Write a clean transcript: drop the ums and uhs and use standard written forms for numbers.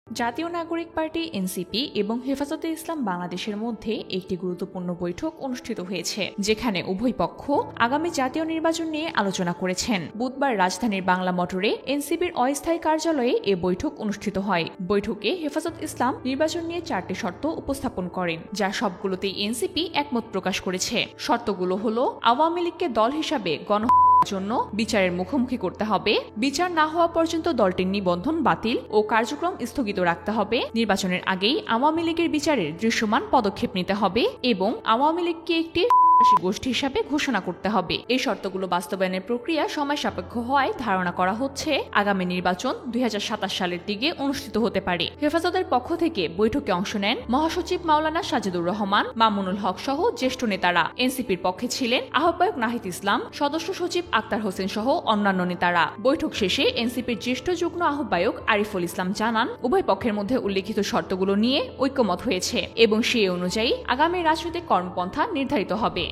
জাতীয় নাগরিক party NCP এবং হেফাজতে ইসলাম বাংলাদেশের মধ্যে একটি গুরুত্বপূর্ণ বৈঠক অনুষ্ঠিত হয়েছে, যেখানে উভয় পক্ষ আগামী জাতীয় নির্বাচন নিয়ে আলোচনা করেছেন। বুধবার রাজধানীর বাংলা মোটরে এনসিপির অস্থায়ী কার্যালয়ে এ বৈঠক অনুষ্ঠিত হয়। বৈঠকে হেফাজত ইসলাম নির্বাচন নিয়ে 4টি শর্ত উপস্থাপন করেন, যা সবগুলোতেই এনসিপি একমত প্রকাশ করেছে। শর্তগুলো হলো আওয়ামী লীগকে দল হিসাবে জন্য বিচারের মুখোমুখি করতে হবে, বিচার না হওয়া পর্যন্ত দলটির নিবন্ধন বাতিল ও কার্যক্রম স্থগিত রাখতে হবে, নির্বাচনের আগেই আওয়ামী লীগের বিচারের দৃশ্যমান পদক্ষেপ নিতে হবে এবং আওয়ামী লীগকে একটি গোষ্ঠী হিসাবে ঘোষণা করতে হবে। এই শর্তগুলো বাস্তবায়নের প্রক্রিয়া সময় সাপেক্ষ হওয়ায় ধারণা করা হচ্ছে আগামী নির্বাচন 2027 সালের দিকে অনুষ্ঠিত হতে পারে। হেফাজতের পক্ষ থেকে বৈঠকে অংশ নেন মহাসচিব মাওলানা সাজেদুর রহমান, মামুনুল হক সহ জ্যেষ্ঠ নেতারা। এনসিপির পক্ষে ছিলেন আহ্বায়ক নাহিদ ইসলাম, সদস্য সচিব আক্তার হোসেন সহ অন্যান্য নেতারা। বৈঠক শেষে এনসিপির জ্যেষ্ঠ যুগ্ম আহ্বায়ক আরিফুল ইসলাম জানান, উভয় পক্ষের মধ্যে উল্লেখিত শর্তগুলো নিয়ে ঐকমত হয়েছে এবং সেই অনুযায়ী আগামী রাজনৈতিক কর্মপন্থা নির্ধারিত হবে।